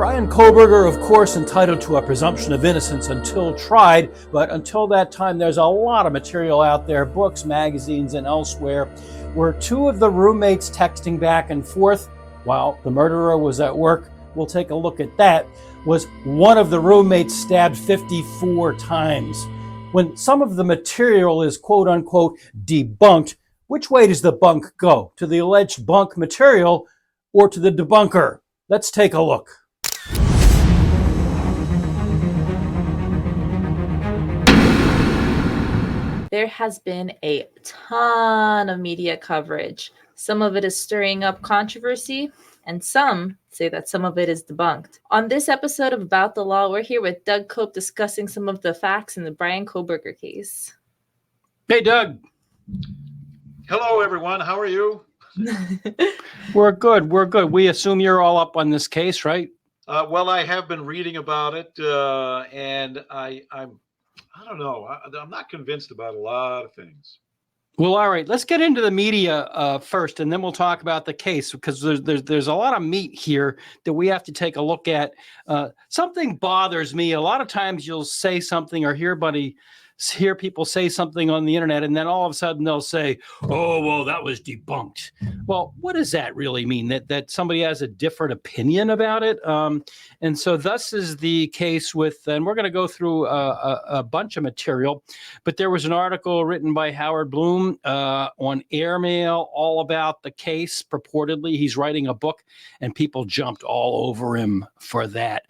Bryan Kohberger, of course, entitled to a presumption of innocence until tried, but until that time, there's a lot of material out there, books, magazines, and elsewhere, where two of the roommates texting back and forth while the murderer was at work. We'll take a look at that. Was one of the roommates stabbed 54 times. When some of the material is quote unquote debunked, which way does the bunk go? To the alleged bunk material or to the debunker? Let's take a look. There has been a ton of media coverage. Some of it is stirring up controversy, and some say that some of it is debunked. On this episode of About the Law, we're here with Doug Cope discussing some of the facts in the Bryan Kohberger case. Hey, Doug. Hello, everyone. How are you? We're good. We assume you're all up on this case, right? Well, I have been reading about it, and I don't know. I'm not convinced about a lot of things. Well, all right. Let's get into the media first, and then we'll talk about the case, because there's a lot of meat here that we have to take a look at. Something bothers me. A lot of times you'll say something or hear people say something on the internet, and then all of a sudden they'll say, "Oh, well, that was debunked." Well, what does that really mean? That somebody has a different opinion about it? And so thus is the case with, and we're going to go through a bunch of material, but there was an article written by Howard Bloom on Airmail all about the case. Purportedly, he's writing a book, and people jumped all over him for that.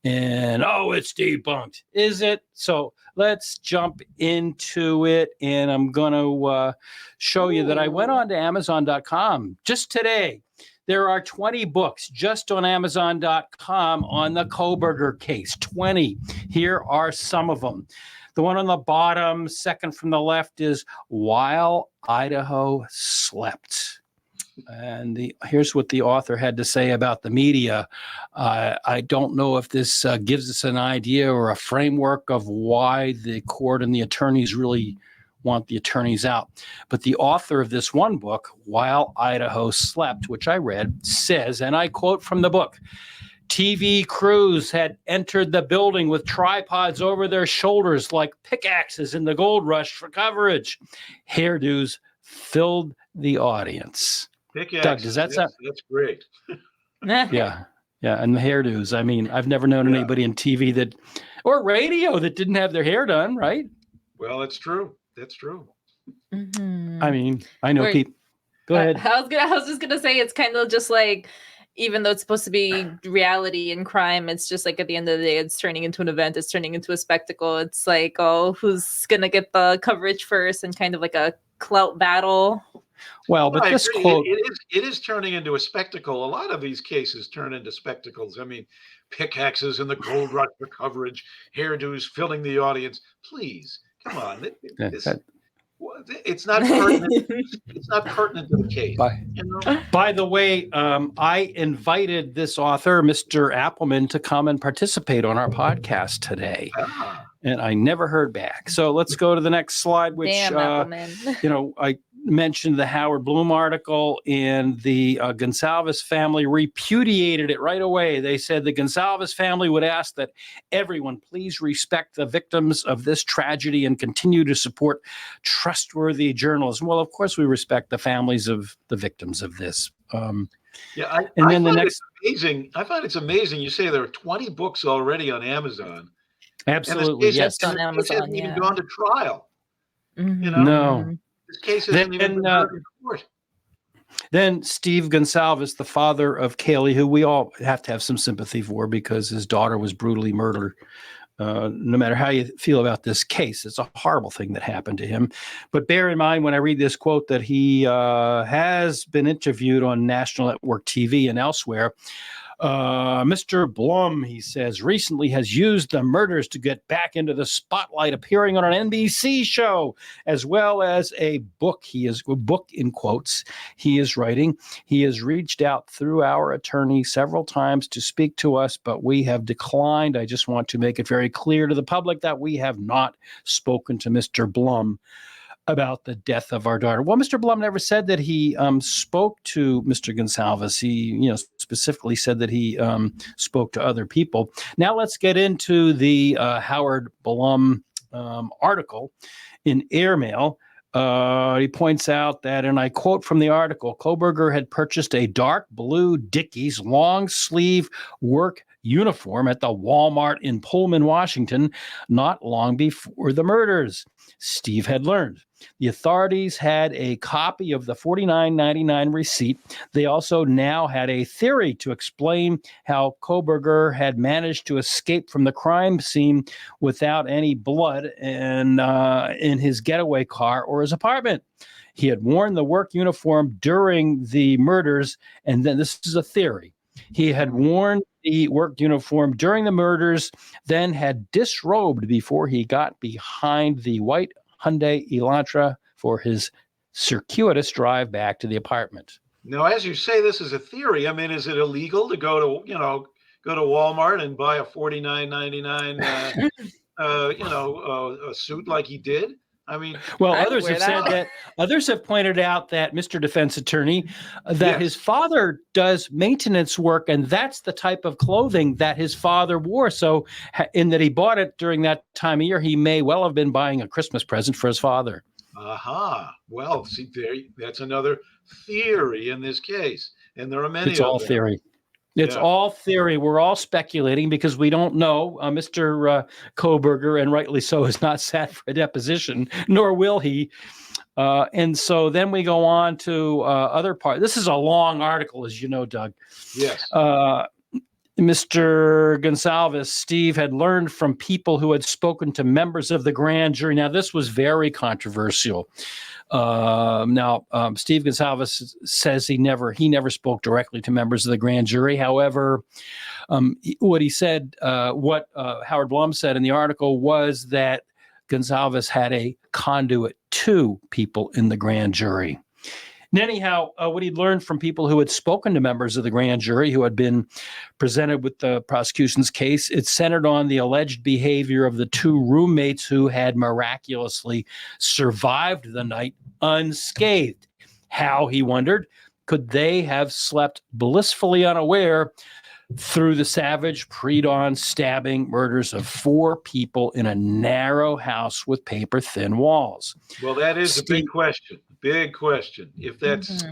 And, oh, it's debunked. Is it? So let's jump into it, and I'm going to show you that I went on to Amazon.com just today. There are 20 books just on Amazon.com on the Kohberger case. 20. Here are some of them. The one on the bottom, second from the left, is While Idaho Slept. And here's what the author had to say about the media. I don't know if this gives us an idea or a framework of why the court and the attorneys really want the attorneys out. But the author of this one book, While Idaho Slept, which I read, says, and I quote from the book, "TV crews had entered the building with tripods over their shoulders like pickaxes in the gold rush for coverage. Hairdos filled the audience." Doug, does that sound? That's great. Yeah. And the hairdos. I mean, I've never known anybody in TV or radio that didn't have their hair done, right? Well, that's true. That's true. Mm-hmm. I mean, I know people. Go ahead. I was just gonna say, it's kind of just like, even though it's supposed to be reality and crime, it's just like at the end of the day, it's turning into an event. It's turning into a spectacle. It's like, oh, who's gonna get the coverage first, and kind of like a clout battle. Well, but this quote, it is turning into a spectacle. A lot of these cases turn into spectacles. I mean, pickaxes in the gold rush for coverage, hairdos filling the audience. Please, come on. It's not pertinent. It's not pertinent to the case. By the way, I invited this author, Mr. Appleman, to come and participate on our podcast today. And I never heard back. So let's go to the next slide, which, I mentioned the Howard Bloom article, and the Gonsalves family repudiated it right away. They said the Gonsalves family would ask that everyone please respect the victims of this tragedy and continue to support trustworthy journalism. Well, of course, we respect the families of the victims of this. I find it's amazing. You say there are 20 books already on Amazon. Absolutely, yes. On Amazon, hasn't even gone to trial. Mm-hmm. No. This case hasn't even been heard in court. Then Steve Gonsalves, the father of Kaylee, who we all have to have some sympathy for because his daughter was brutally murdered. No matter how you feel about this case, it's a horrible thing that happened to him. But bear in mind when I read this quote that he has been interviewed on National Network TV and elsewhere. Mr. Blum, he says, recently has used the murders to get back into the spotlight, appearing on an NBC show, as well as a book in quotes he is writing. He has reached out through our attorney several times to speak to us, but we have declined. I just want to make it very clear to the public that we have not spoken to Mr. Blum. about the death of our daughter? Well, Mr. Blum never said that he spoke to Mr. Gonsalves. He, specifically said that he spoke to other people. Now let's get into the Howard Blum article in Airmail. He points out that, and I quote from the article, Kohberger had purchased a dark blue Dickies long sleeve work uniform at the Walmart in Pullman, Washington, not long before the murders. Steve had learned. The authorities had a copy of the $49.99 receipt. They also now had a theory to explain how Kohberger had managed to escape from the crime scene without any blood in his getaway car or his apartment. He had worn the work uniform during the murders, and then this is a theory. He had worn the work uniform during the murders, then had disrobed before he got behind the white Hyundai Elantra for his circuitous drive back to the apartment. Now, as you say, this is a theory. I mean, is it illegal to go to Walmart and buy a $49.99 a suit like he did? I mean, well, others have pointed out that, Mr. Defense Attorney, that his father does maintenance work, and that's the type of clothing that his father wore. So in that he bought it during that time of year, he may well have been buying a Christmas present for his father. Aha. Well, see, that's another theory in this case. And there are many It's all theory. It's all theory. We're all speculating because we don't know. Mr. Kohberger, and rightly so, has not sat for a deposition, nor will he. And so then we go on to other parts. This is a long article, as you know, Doug. Yes. Mr. Gonsalves, Steve, had learned from people who had spoken to members of the grand jury. Now, this was very controversial. Steve Gonsalves says he never spoke directly to members of the grand jury. However, what he said, what Howard Blum said in the article was that Gonsalves had a conduit to people in the grand jury. And anyhow, what he'd learned from people who had spoken to members of the grand jury who had been presented with the prosecution's case, it centered on the alleged behavior of the two roommates who had miraculously survived the night unscathed. How, he wondered, could they have slept blissfully unaware through the savage pre-dawn stabbing murders of 4 people in a narrow house with paper-thin walls? Well, that is a big question. Big question. If that's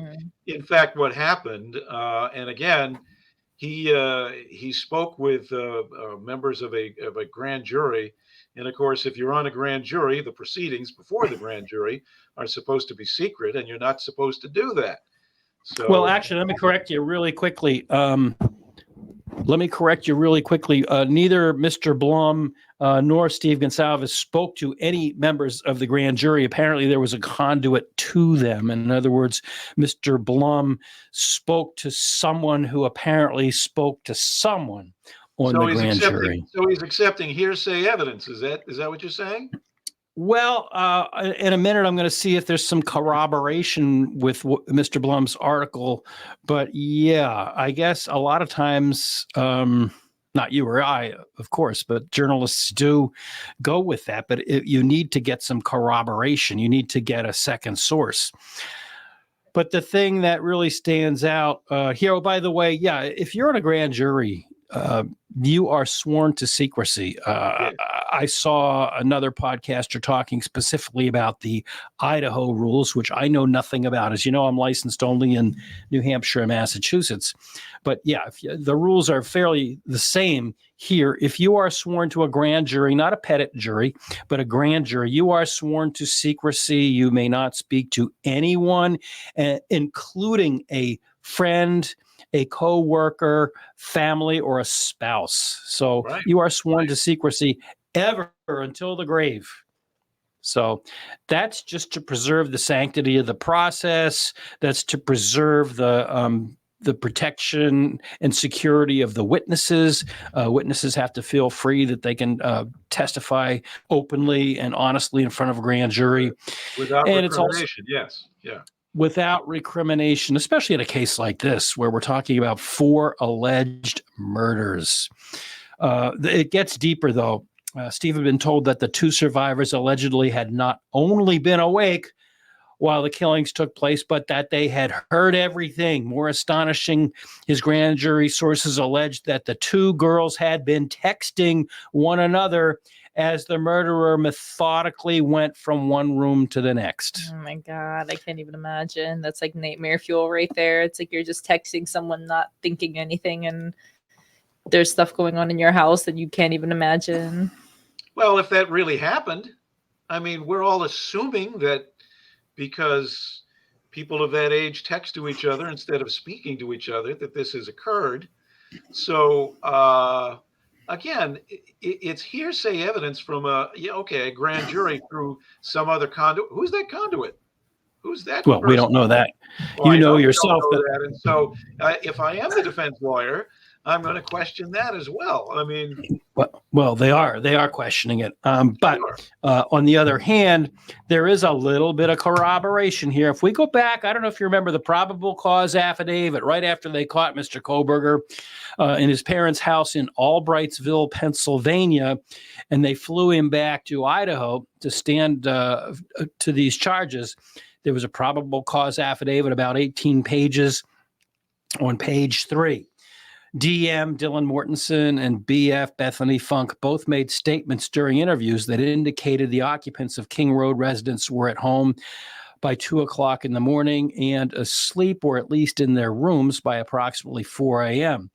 in fact what happened, and again, he spoke with members of a grand jury, and of course, if you're on a grand jury, the proceedings before the grand jury are supposed to be secret, and you're not supposed to do that. So, well, actually, let me correct you really quickly. Neither Mr. Blum nor Steve Gonsalves spoke to any members of the grand jury. Apparently, there was a conduit to them. In other words, Mr. Blum spoke to someone who apparently spoke to someone on the grand jury. So he's accepting hearsay evidence. Is that what you're saying? Well, in a minute, I'm going to see if there's some corroboration with Mr. Blum's article. But yeah, I guess a lot of times, not you or I, of course, but journalists do go with that. But you need to get some corroboration. You need to get a second source. But the thing that really stands out here, oh, by the way, if you're in a grand jury, you are sworn to secrecy. I saw another podcaster talking specifically about the Idaho rules, which I know nothing about. As you know, I'm licensed only in New Hampshire and Massachusetts. But yeah, the rules are fairly the same here. If you are sworn to a grand jury, not a petit jury, but a grand jury, you are sworn to secrecy. You may not speak to anyone, including a friend, a co-worker, family, or a spouse. So you are sworn to secrecy ever until the grave. So that's just to preserve the sanctity of the process. That's to preserve the protection and security of the witnesses. Witnesses have to feel free that they can testify openly and honestly in front of a grand jury. Without recrimination, yes. Yeah. Without recrimination, especially in a case like this, where we're talking about 4 alleged murders. It gets deeper, though. Steve had been told that the two survivors allegedly had not only been awake while the killings took place, but that they had heard everything. More astonishing, his grand jury sources alleged that the two girls had been texting one another as the murderer methodically went from one room to the next. Oh my God, I can't even imagine. That's like nightmare fuel right there. It's like you're just texting someone, not thinking anything, and there's stuff going on in your house that you can't even imagine. Well, if that really happened, I mean, we're all assuming that because people of that age text to each other instead of speaking to each other, that this has occurred. So again, it's hearsay evidence from a grand jury through some other conduit. Who's that conduit? Who's that? Well, person? We don't know that. Well, you know we yourself don't know that. And so if I am the defense lawyer, I'm going to question that as well. I mean, well, they are questioning it. But on the other hand, there is a little bit of corroboration here. If we go back, I don't know if you remember the probable cause affidavit right after they caught Mr. Kohberger in his parents' house in Albrightsville, Pennsylvania, and they flew him back to Idaho to stand to these charges. There was a probable cause affidavit, about 18 pages. On page 3. DM Dylan Mortensen and BF Bethany Funk both made statements during interviews that indicated the occupants of King Road residence were at home by 2 o'clock in the morning and asleep, or at least in their rooms, by approximately 4 a.m.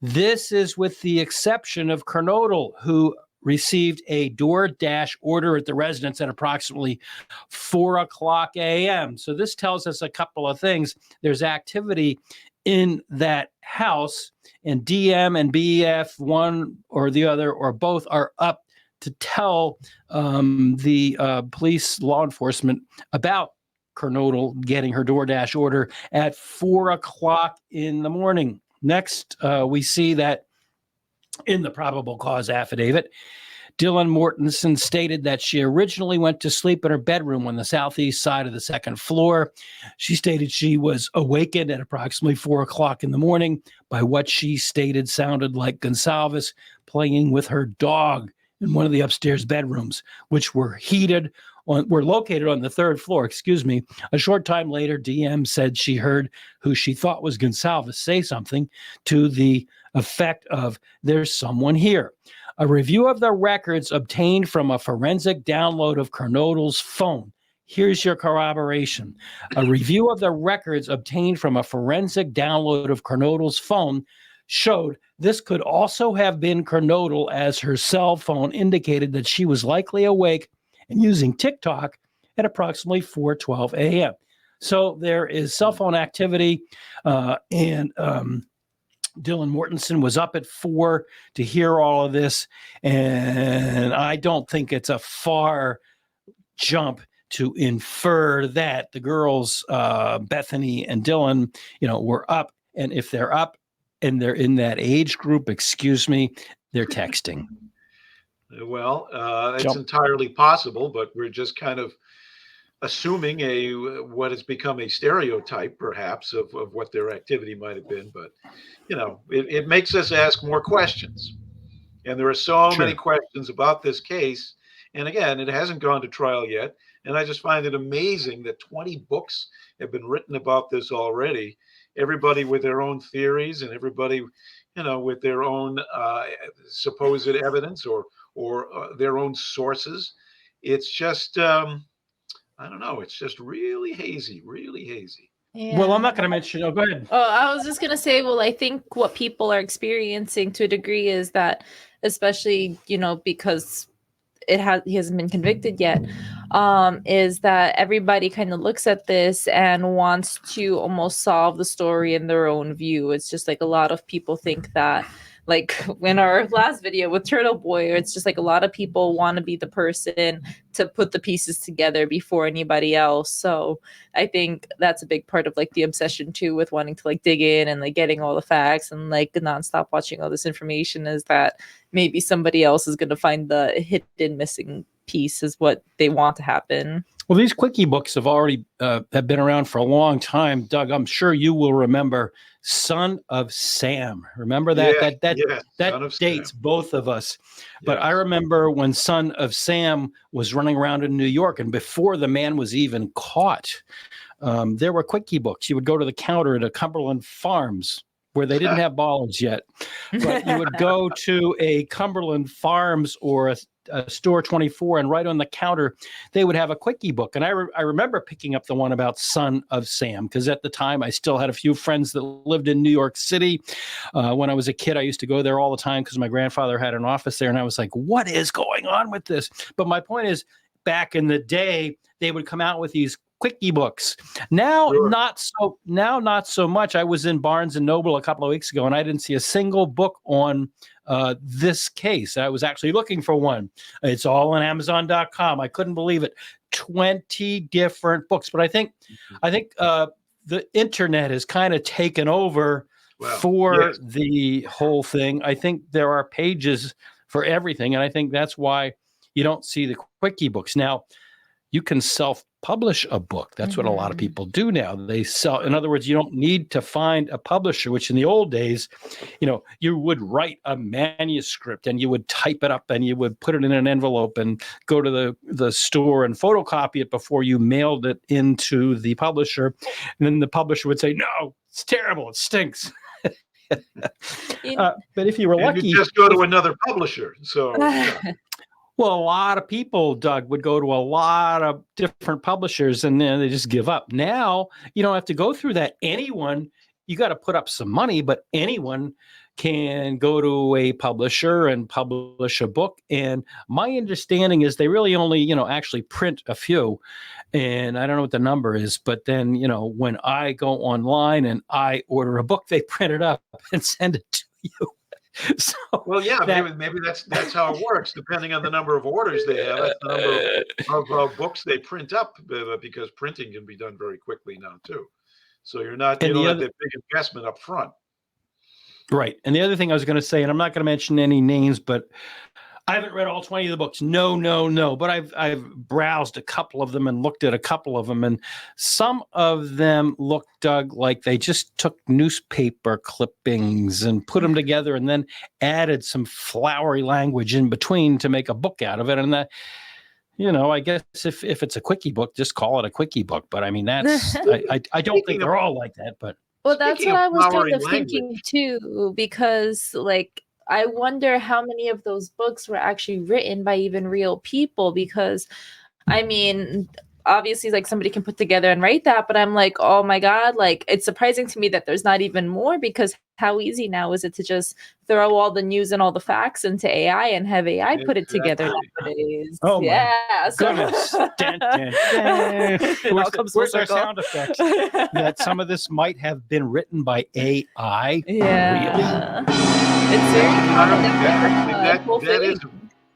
This is with the exception of Kernodle, who received a DoorDash order at the residence at approximately 4 o'clock a.m. So this tells us a couple of things. There's activity in that house, and DM and BF, one or the other or both, are up to tell the police, law enforcement, about Kernodle getting her DoorDash order at 4 o'clock in the morning. Next, we see that in the probable cause affidavit, Dylan Mortensen stated that she originally went to sleep in her bedroom on the southeast side of the second floor. She stated she was awakened at approximately 4 o'clock in the morning by what she stated sounded like Gonsalves playing with her dog in one of the upstairs bedrooms, which were located on the third floor. A short time later, DM said she heard who she thought was Gonsalves say something to the effect of, "There's someone here." A review of the records obtained from a forensic download of Kernodle's phone. Here's your corroboration. A review of the records obtained from a forensic download of Kernodle's phone showed this could also have been Kernodle, as her cell phone indicated that she was likely awake and using TikTok at approximately 4:12 a.m. So there is cell phone activity, and Dylan Mortensen was up at 4 to hear all of this, and I don't think it's a far jump to infer that the girls, Bethany and Dylan, were up, and if they're up and they're in that age group, they're texting. Well, that's entirely possible, but we're just kind of assuming what has become a stereotype, perhaps, of what their activity might have been. But it makes us ask more questions, and there are so many questions about this case. And again, it hasn't gone to trial yet, and I just find it amazing that 20 books have been written about this already. Everybody with their own theories, and everybody with their own supposed evidence or their own sources. It's just I don't know. It's just really hazy, really hazy. Yeah. Well, I'm not going to mention. Oh, go ahead. Oh, I was just going to say, well, I think what people are experiencing to a degree is that, especially, because he hasn't been convicted yet, is that everybody kind of looks at this and wants to almost solve the story in their own view. It's just like a lot of people think that, like in our last video with Turtle Boy, it's just like a lot of people want to be the person to put the pieces together before anybody else. So I think that's a big part of like the obsession too, with wanting to like dig in and like getting all the facts and like nonstop watching all this information, is that maybe somebody else is going to find the hidden missing piece is what they want to happen. Well, these quickie books have already have been around for a long time. Doug, I'm sure you will remember Son of Sam. Remember that? Yeah, That Son of dates Sam. both of us. But Yes. I remember when Son of Sam was running around in New York, and before the man was even caught, there were quickie books. You would go to the counter at a Cumberland Farms where they didn't have bollards yet, but you would go to a Cumberland Farms or a Store 24, and right on the counter, they would have a quickie book. And I remember picking up the one about Son of Sam, because at the time I still had a few friends that lived in New York City. When I was a kid, I used to go there all the time because my grandfather had an office there, and I was like, what is going on with this? But my point is, back in the day, they would come out with these quickie books. Now, Sure. not so much. I was in Barnes and Noble a couple of weeks ago, and I didn't see a single book on this case. I was actually looking for one. It's all on Amazon.com. I couldn't believe it. 20 different books. But I think the internet has kind of taken over for the whole thing. I think there are pages for everything, and I think that's why you don't see the quickie books. Now, you can self-publish a book. That's what a lot of people do now. They sell. In other words, you don't need to find a publisher, which in the old days, you would write a manuscript and you would type it up and you would put it in an envelope and go to the store and photocopy it before you mailed it into the publisher. And then the publisher would say, no, it's terrible. It stinks. But if you were lucky, you just go to another publisher. So well, a lot of people, Doug, would go to a lot of different publishers and then they just give up. Now, you don't have to go through that. You got to put up some money, but anyone can go to a publisher and publish a book. And my understanding is they really only, actually print a few. And I don't know what the number is, but then, when I go online and I order a book, they print it up and send it to you. So maybe that's how it works. Depending on the number of orders they have, that's the number of books they print up, because printing can be done very quickly now too. So you don't have that big investment up front. Right. And the other thing I was going to say, and I'm not going to mention any names, but I haven't read all 20 of the books. No. But I've browsed a couple of them and looked at a couple of them. And some of them look, Doug, like they just took newspaper clippings and put them together and then added some flowery language in between to make a book out of it. And that, I guess if it's a quickie book, just call it a quickie book. But I mean, that's, I don't think they're all like that, but. Well, that's what I was kind of thinking too, because I wonder how many of those books were actually written by even real people, because I mean, obviously somebody can put together and write that, but I'm like, oh my God, it's surprising to me that there's not even more, because how easy now is it to just throw all the news and all the facts into AI and have AI put it together nowadays? Oh yeah, my goodness. Dun, dun, dun. Where's our sound effects? That some of this might have been written by AI? Yeah. Really? It's very common.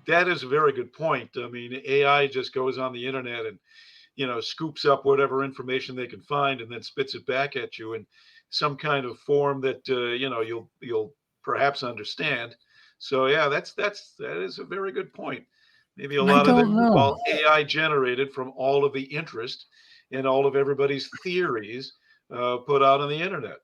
That is a very good point. I mean, AI just goes on the internet and scoops up whatever information they can find and then spits it back at you in some kind of form that you'll perhaps understand. So yeah, that is a very good point. Maybe a lot of it is all AI generated from all of the interest and all of everybody's theories put out on the internet.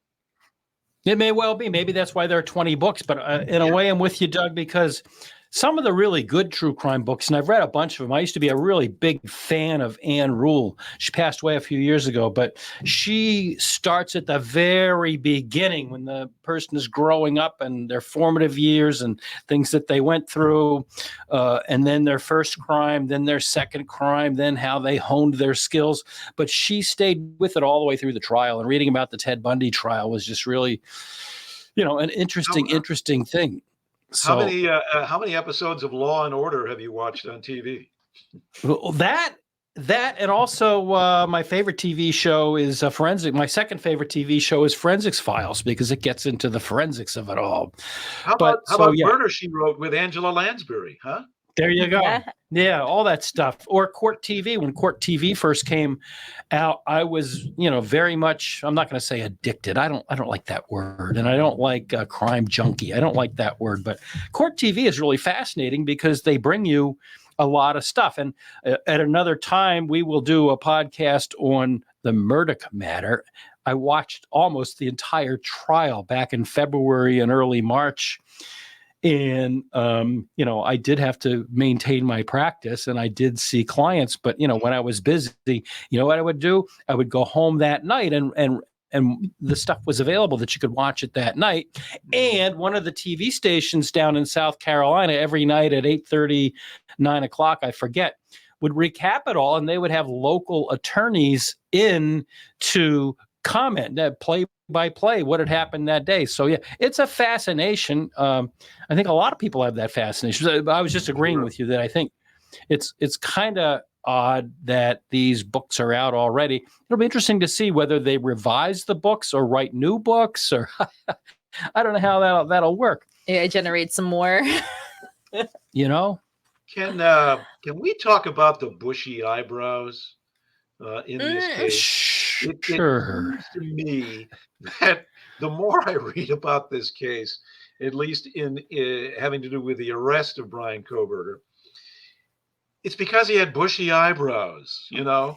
It may well be. Maybe that's why there are 20 books. But in a way, I'm with you, Doug, because some of the really good true crime books, and I've read a bunch of them. I used to be a really big fan of Anne Rule. She passed away a few years ago, but she starts at the very beginning when the person is growing up and their formative years and things that they went through, and then their first crime, then their second crime, then how they honed their skills. But she stayed with it all the way through the trial, and reading about the Ted Bundy trial was just really, an interesting thing. So, how many episodes of Law and Order have you watched on TV? Well, that and also my favorite TV show is Forensic. My second favorite TV show is Forensics Files, because it gets into the forensics of it all. How about Murder, She Wrote with Angela Lansbury, huh? There you go. Yeah, all that stuff. Or Court TV. When Court TV first came out, I was, very much, I'm not going to say addicted. I don't like that word. And I don't like crime junkie. I don't like that word. But Court TV is really fascinating because they bring you a lot of stuff. And at another time, we will do a podcast on the Murdoch matter. I watched almost the entire trial back in February and early March. And, I did have to maintain my practice and I did see clients, but, when I was busy, what I would do? I would go home that night and the stuff was available that you could watch it that night. And one of the TV stations down in South Carolina every night at 8:30, 9 o'clock, I forget, would recap it all. And they would have local attorneys in to comment, play by play what had happened that day. So yeah, it's a fascination. I think a lot of people have that fascination. I was just agreeing with you that I think it's kind of odd that these books are out already. It'll be interesting to see whether they revise the books or write new books, or I don't know how that'll work. Yeah, generate some more. Can we talk about the bushy eyebrows in this case? Sure. It seems to me that the more I read about this case, at least in having to do with the arrest of Bryan Kohberger, it's because he had bushy eyebrows, And I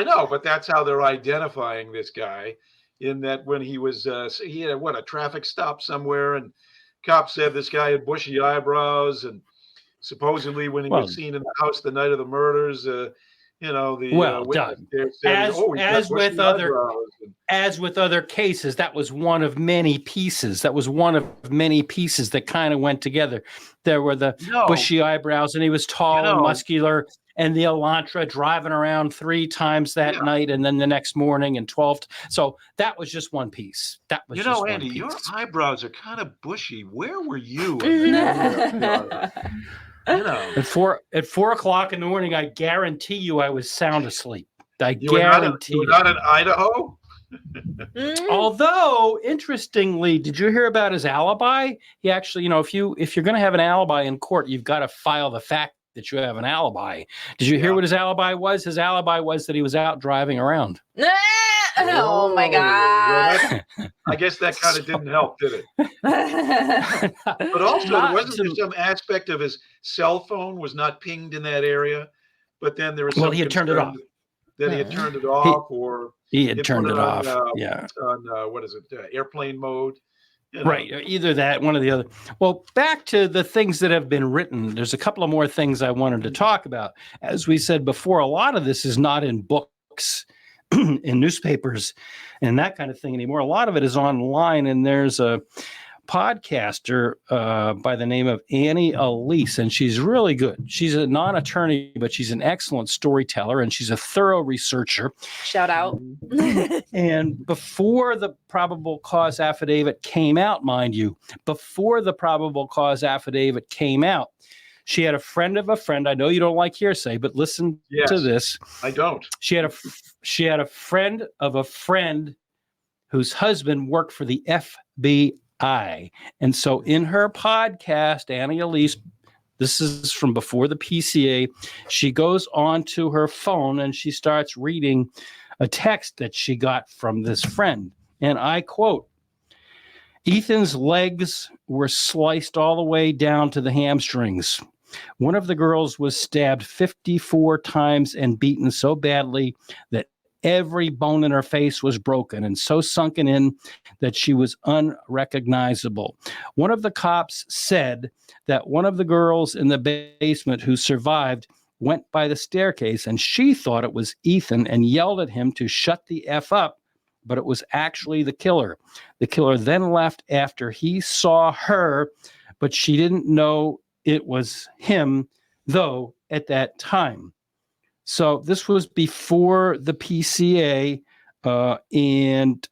know, but that's how they're identifying this guy. In that, when he was, he had a traffic stop somewhere, and cops said this guy had bushy eyebrows, and supposedly when he was seen in the house the night of the murders, as with other cases, that was one of many pieces. That kind of went together. There were the bushy eyebrows, and he was tall and muscular, and the Elantra driving around 3 times that night, and then the next morning and 12. So that was just one piece. That was Andy, your eyebrows are kind of bushy. Where were you? At 4 o'clock in the morning, I guarantee you I was sound asleep. You were not in Idaho? Although, interestingly, did you hear about his alibi? He actually, if you're going to have an alibi in court, you've got to file the fact that you have an alibi. Did you hear what his alibi was? His alibi was that he was out driving around. Oh my God. I guess that kind of didn't help, did it? But also, wasn't there some aspect of his cell phone was not pinged in that area? But then there was some he had turned it off. That he had turned it off, or he had turned it off. On what is it? Airplane mode. Right. Either that, one or the other. Well, back to the things that have been written. There's a couple of more things I wanted to talk about. As we said before, a lot of this is not in books, in newspapers, and that kind of thing anymore. A lot of it is online, and there's a podcaster by the name of Annie Elise, and she's really good. She's a non-attorney, but she's an excellent storyteller, and she's a thorough researcher. Shout out. And before the probable cause affidavit came out, mind you, she had a friend of a friend. I know you don't like hearsay, but listen to this. I don't. She had a friend of a friend whose husband worked for the FBI. And so in her podcast, Annie Elise, this is from before the PCA, she goes on to her phone and she starts reading a text that she got from this friend. And I quote, "Ethan's legs were sliced all the way down to the hamstrings. One of the girls was stabbed 54 times and beaten so badly that every bone in her face was broken and so sunken in that she was unrecognizable. One of the cops said that one of the girls in the basement who survived went by the staircase and she thought it was Ethan and yelled at him to shut the F up, but it was actually the killer. The killer then left after he saw her, but she didn't know it was him, though, at that time." So this was before the PCA, and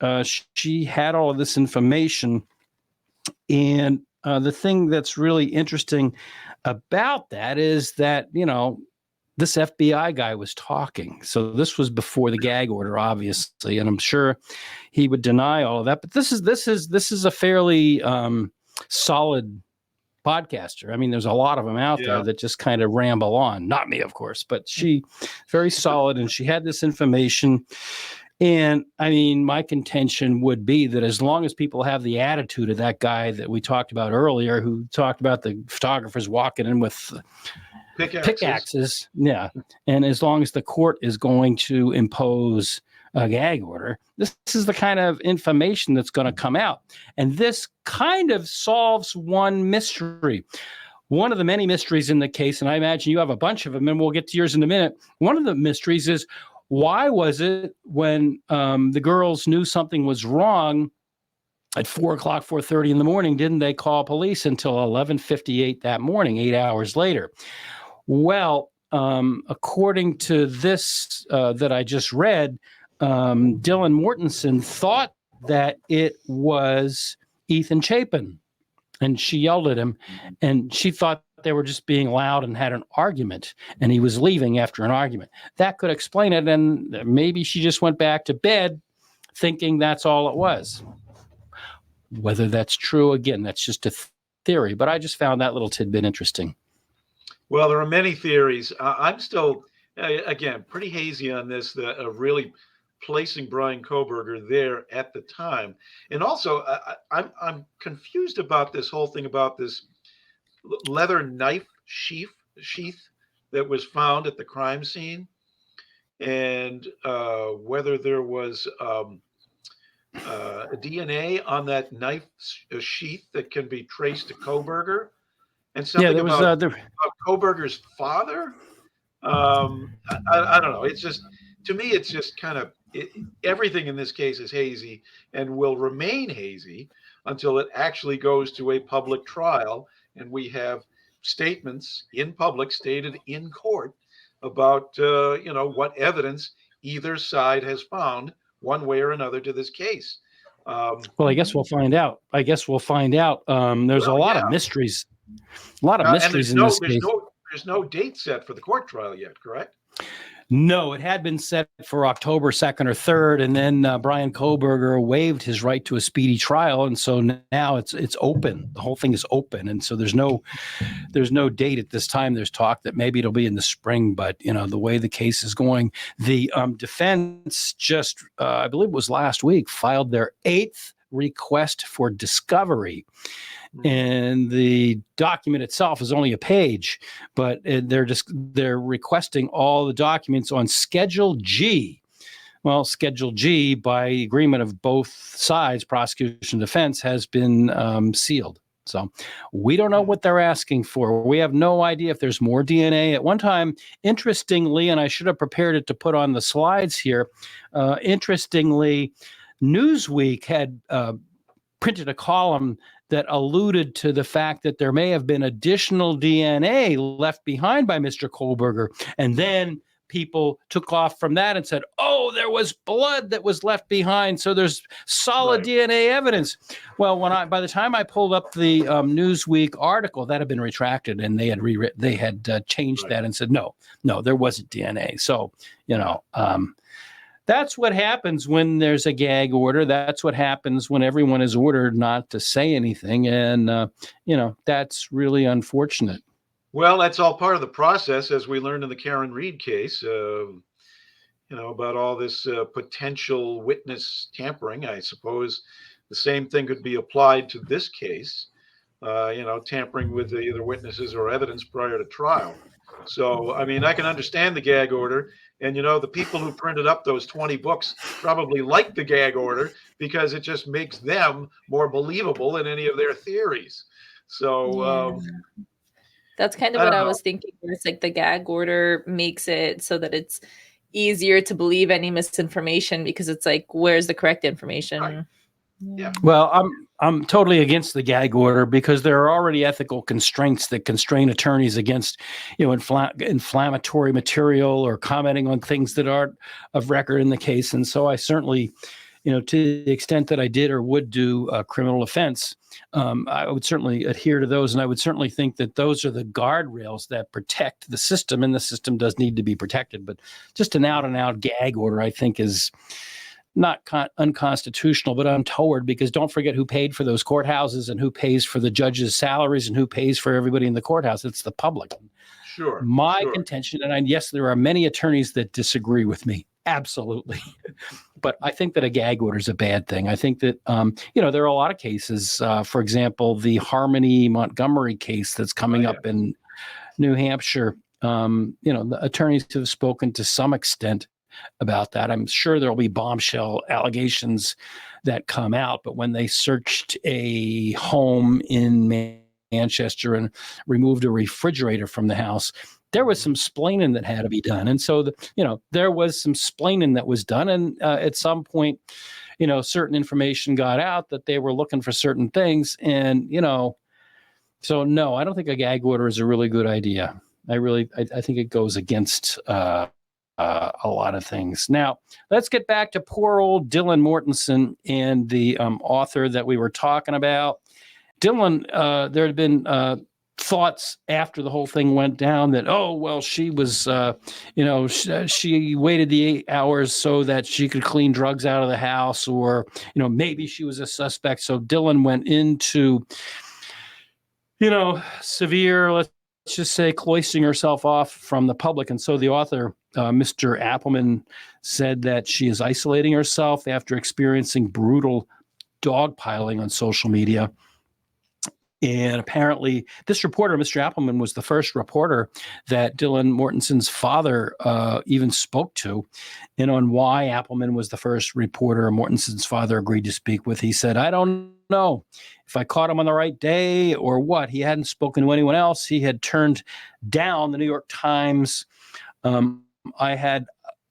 she had all of this information. And the thing that's really interesting about that is that, this FBI guy was talking. So this was before the gag order, obviously, and I'm sure he would deny all of that. But this is a fairly solid podcaster. I mean, there's a lot of them out there that just kind of ramble on. Not me, of course, but she very solid, and she had this information. And I mean, my contention would be that as long as people have the attitude of that guy that we talked about earlier, who talked about the photographers walking in with pickaxes, yeah, and as long as the court is going to impose a gag order, this is the kind of information that's going to come out. And this kind of solves one mystery. One of the many mysteries in the case, and I imagine you have a bunch of them, and we'll get to yours in a minute. One of the mysteries is, why was it when the girls knew something was wrong at 4 o'clock, 4:30 in the morning, didn't they call police until 11:58 that morning, 8 hours later? Well, according to this that I just read, Dylan Mortensen thought that it was Ethan Chapin, and she yelled at him, and she thought they were just being loud and had an argument, and he was leaving after an argument. That could explain it, and maybe she just went back to bed thinking that's all it was. Whether that's true, again, that's just a theory, but I just found that little tidbit interesting. Well, there are many theories. I'm still, again, pretty hazy on this, really placing Bryan Kohberger there at the time. And also, I'm confused about this whole thing about this leather knife sheath that was found at the crime scene, and whether there was DNA on that knife sheath that can be traced to Kohberger. And something about Kohberger's father. I don't know. It's just, to me, it's just kind of, everything in this case is hazy and will remain hazy until it actually goes to a public trial and we have statements in public stated in court about what evidence either side has found one way or another to this case. Well, I guess we'll find out. There's a lot of mysteries. A lot of mysteries in this case. There's no date set for the court trial yet, correct? No, it had been set for October 2nd or 3rd, and then Bryan Kohberger waived his right to a speedy trial, and so now it's open. The whole thing is open, and so there's no date at this time. There's talk that maybe it'll be in the spring, but the way the case is going, the defense just, I believe it was last week, filed their 8th request for discovery. And the document itself is only a page, but they're requesting all the documents on Schedule G. Well, Schedule G, by agreement of both sides, prosecution and defense, has been sealed. So we don't know what they're asking for. We have no idea if there's more DNA. At one time, interestingly, and I should have prepared it to put on the slides here, interestingly, Newsweek had printed a column that alluded to the fact that there may have been additional DNA left behind by Mr. Kohberger. And then people took off from that and said, oh, there was blood that was left behind, so there's solid DNA evidence. Well, by the time I pulled up the Newsweek article, that had been retracted, and they had changed that and said, no, there wasn't DNA. So, that's what happens when there's a gag order. That's what happens when everyone is ordered not to say anything. And, that's really unfortunate. Well, that's all part of the process, as we learned in the Karen Reed case, about all this potential witness tampering. I suppose the same thing could be applied to this case, tampering with either witnesses or evidence prior to trial. So, I mean, I can understand the gag order. And, the people who printed up those 20 books probably like the gag order because it just makes them more believable in any of their theories. So that's kind of what I was thinking. It's like the gag order makes it so that it's easier to believe any misinformation because it's like, where's the correct information? Right. Yeah. Well, I'm totally against the gag order because there are already ethical constraints that constrain attorneys against, inflammatory material or commenting on things that aren't of record in the case. And so I certainly, to the extent that I did or would do a criminal offense, I would certainly adhere to those. And I would certainly think that those are the guardrails that protect the system, and the system does need to be protected. But just an out and out gag order, I think, is not unconstitutional, but untoward, because don't forget who paid for those courthouses and who pays for the judges' salaries and who pays for everybody in the courthouse. It's the public. Sure. My contention, and yes, there are many attorneys that disagree with me. Absolutely. but I think that a gag order is a bad thing. I think that, there are a lot of cases, for example, the Harmony Montgomery case that's coming up in New Hampshire. The attorneys have spoken to some extent about that. I'm sure there'll be bombshell allegations that come out, but when they searched a home in Manchester and removed a refrigerator from the house, there was some splaining that had to be done. And so, there was some splaining that was done. And at some point, certain information got out that they were looking for certain things. And, so no, I don't think a gag order is a really good idea. I think it goes against a lot of things. Now, let's get back to poor old Dylan Mortensen and the author that we were talking about. Dylan, there had been thoughts after the whole thing went down that, she was, she waited the 8 hours so that she could clean drugs out of the house, or, maybe she was a suspect. So Dylan went into, severe, let's just say, cloistering herself off from the public. And so the author, Mr. Appleman, said that she is isolating herself after experiencing brutal dogpiling on social media. And apparently this reporter, Mr. Appleman, was the first reporter that Dylan Mortensen's father even spoke to. And on why Appleman was the first reporter Mortensen's father agreed to speak with, he said, "I don't know if I caught him on the right day or what. He hadn't spoken to anyone else. He had turned down the New York Times. I had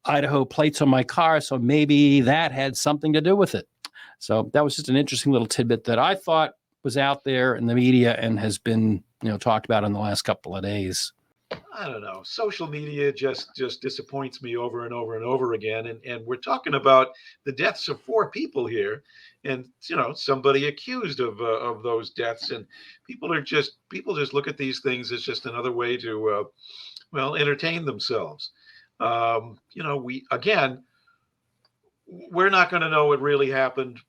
Idaho plates on my car, so maybe that had something to do with it." So that was just an interesting little tidbit that I thought was out there in the media and has been, talked about in the last couple of days. I don't know. Social media just disappoints me over and over and over again. And we're talking about the deaths of 4 people here, and somebody accused of those deaths. And people just look at these things as just another way to entertain themselves. We're not going to know what really happened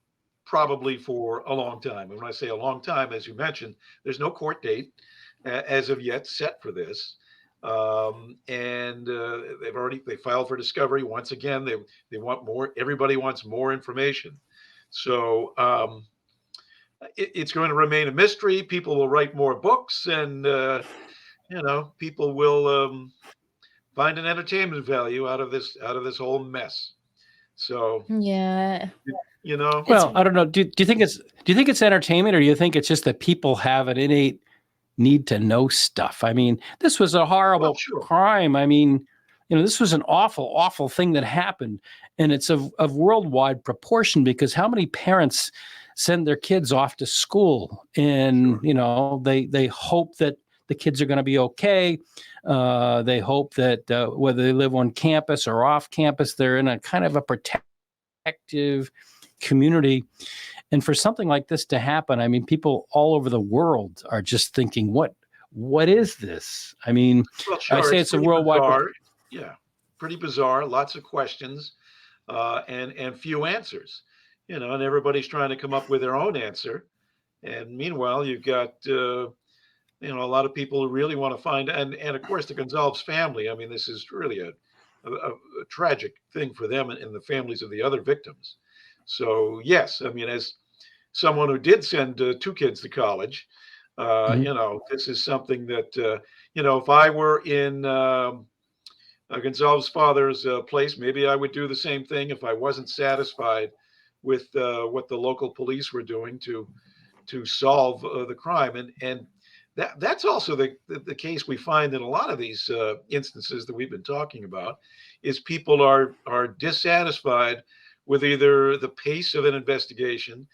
probably for a long time. And when I say a long time, as you mentioned, there's no court date as of yet set for this. And they filed for discovery. Once again, they want more. Everybody wants more information. So it's going to remain a mystery. People will write more books, and people will find an entertainment value out of this whole mess. So yeah. Well, I don't know. Do you think it's entertainment, or do you think it's just that people have an innate need to know stuff? I mean, this was a horrible crime. I mean, this was an awful, awful thing that happened, and it's of worldwide proportion, because how many parents send their kids off to school and, they hope that the kids are going to be okay. They hope that whether they live on campus or off campus, they're in a kind of a protective community. And for something like this to happen, I mean, people all over the world are just thinking, what is this? I mean, I say it's a worldwide. Yeah, pretty bizarre. Lots of questions and few answers, and everybody's trying to come up with their own answer. And meanwhile, you've got, a lot of people who really want to find, and of course, the Gonzalez family. I mean, this is really a tragic thing for them and the families of the other victims. So yes, I mean, as someone who did send 2 kids to college, this is something that, if I were in Gonzalez's father's place, maybe I would do the same thing if I wasn't satisfied with what the local police were doing to solve the crime. And that's also the case we find in a lot of these instances that we've been talking about, is people are dissatisfied with either the pace of an investigation,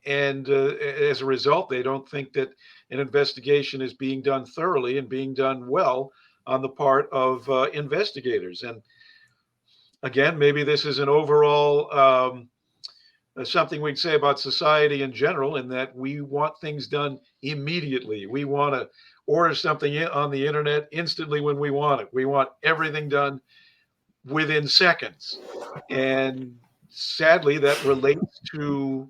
and as a result, they don't think that an investigation is being done thoroughly and being done well on the part of investigators. And again, maybe this is an overall something we'd say about society in general, in that we want things done immediately. We want to order something on the internet instantly when we want it. We want everything done within seconds. And sadly, that relates to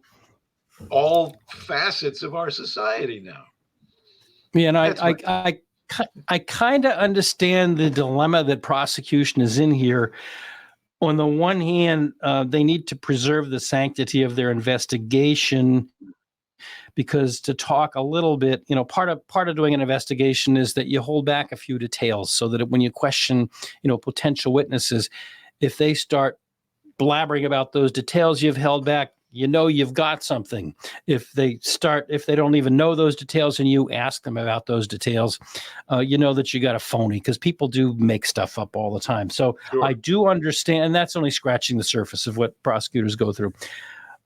all facets of our society now. Yeah, and I kind of understand the dilemma that prosecution is in here. on the one hand, they need to preserve the sanctity of their investigation, because to talk a little bit, part of doing an investigation is that you hold back a few details so that when you question, potential witnesses, if they start blabbering about those details you've held back, you've got something. If they don't even know those details and you ask them about those details, that you got a phony, because people do make stuff up all the time. So Sure. I do understand, and that's only scratching the surface of what prosecutors go through.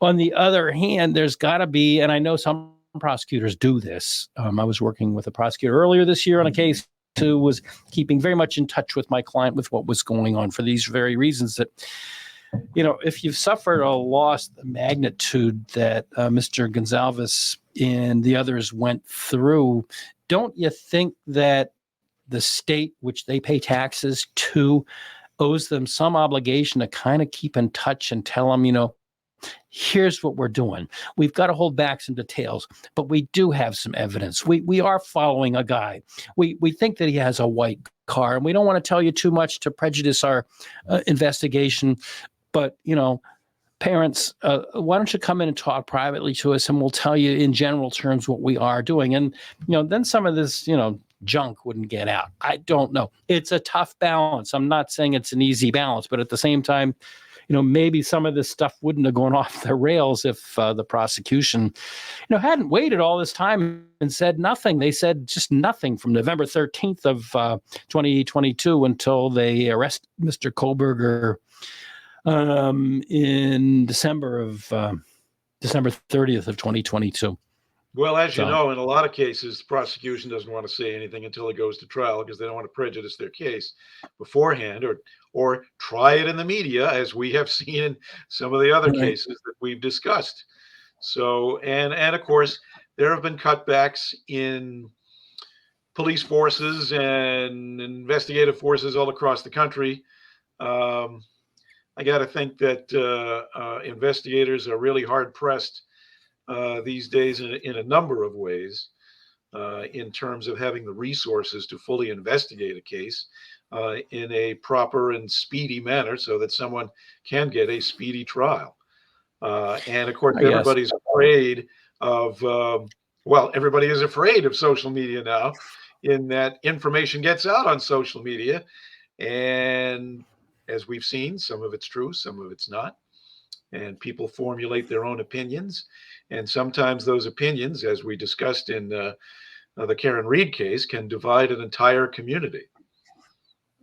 On the other hand, there's got to be, and I know some prosecutors do this. I was working with a prosecutor earlier this year on a case who was keeping very much in touch with my client with what was going on for these very reasons that, if you've suffered a loss, the magnitude that Mr. Gonzalez and the others went through, don't you think that the state, which they pay taxes to, owes them some obligation to kind of keep in touch and tell them, here's what we're doing. We've got to hold back some details, but we do have some evidence. We are following a guy. We think that he has a white car, and we don't want to tell you too much to prejudice our investigation. But, parents, why don't you come in and talk privately to us, and we'll tell you in general terms what we are doing. And, then some of this, junk wouldn't get out. I don't know. It's a tough balance. I'm not saying it's an easy balance, but at the same time, maybe some of this stuff wouldn't have gone off the rails if the prosecution, hadn't waited all this time and said nothing. They said just nothing from November 13th of 2022 until they arrest Mr. Kohberger in December 30th of 2022. Well, as you know, in a lot of cases, the prosecution doesn't want to say anything until it goes to trial because they don't want to prejudice their case beforehand, or try it in the media, as we have seen in some of the other cases that we've discussed. So, and of course, there have been cutbacks in police forces and investigative forces all across the country. I got to think that investigators are really hard pressed these days in a number of ways, in terms of having the resources to fully investigate a case in a proper and speedy manner so that someone can get a speedy trial. And of course, everybody's afraid of, everybody is afraid of social media now, in that information gets out on social media. And as we've seen, some of it's true, some of it's not. And people formulate their own opinions. And sometimes those opinions, as we discussed in the Karen Reed case, can divide an entire community.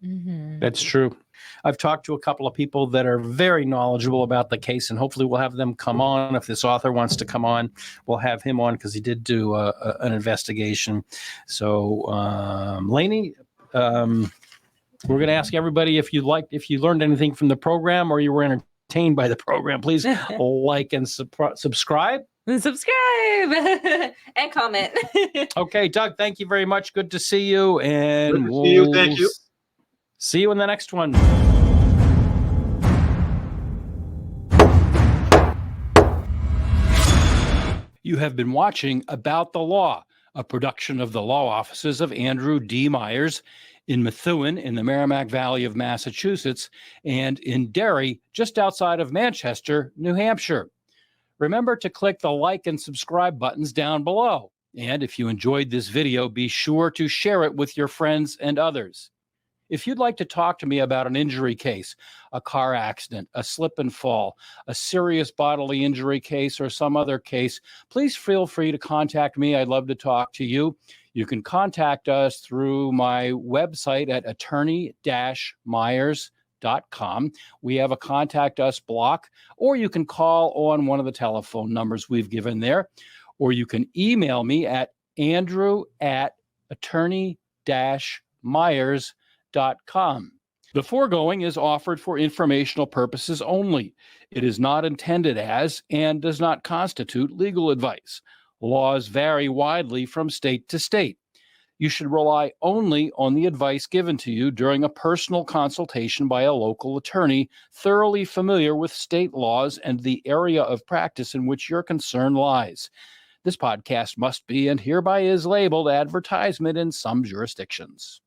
Mm-hmm. That's true. I've talked to a couple of people that are very knowledgeable about the case, and hopefully we'll have them come on. If this author wants to come on, we'll have him on because he did do an investigation. So, Lainey, we're going to ask everybody if you learned anything from the program or you were entertained by the program, please like and subscribe. Subscribe and comment. Okay, Doug, thank you very much. Good to see you. And Good to see you. Thank you. See you in the next one. You have been watching About the Law, a production of the law offices of Andrew D. Myers in Methuen in the Merrimack Valley of Massachusetts and in Derry, just outside of Manchester, New Hampshire. Remember to click the like and subscribe buttons down below. And if you enjoyed this video, be sure to share it with your friends and others. If you'd like to talk to me about an injury case, a car accident, a slip and fall, a serious bodily injury case, or some other case, please feel free to contact me. I'd love to talk to you. You can contact us through my website at attorney-myers.com. We have a contact us block, or you can call on one of the telephone numbers we've given there, or you can email me at andrew@attorney-myers.com. The foregoing is offered for informational purposes only. It is not intended as and does not constitute legal advice. Laws vary widely from state to state. You should rely only on the advice given to you during a personal consultation by a local attorney thoroughly familiar with state laws and the area of practice in which your concern lies. This podcast must be and hereby is labeled advertisement in some jurisdictions.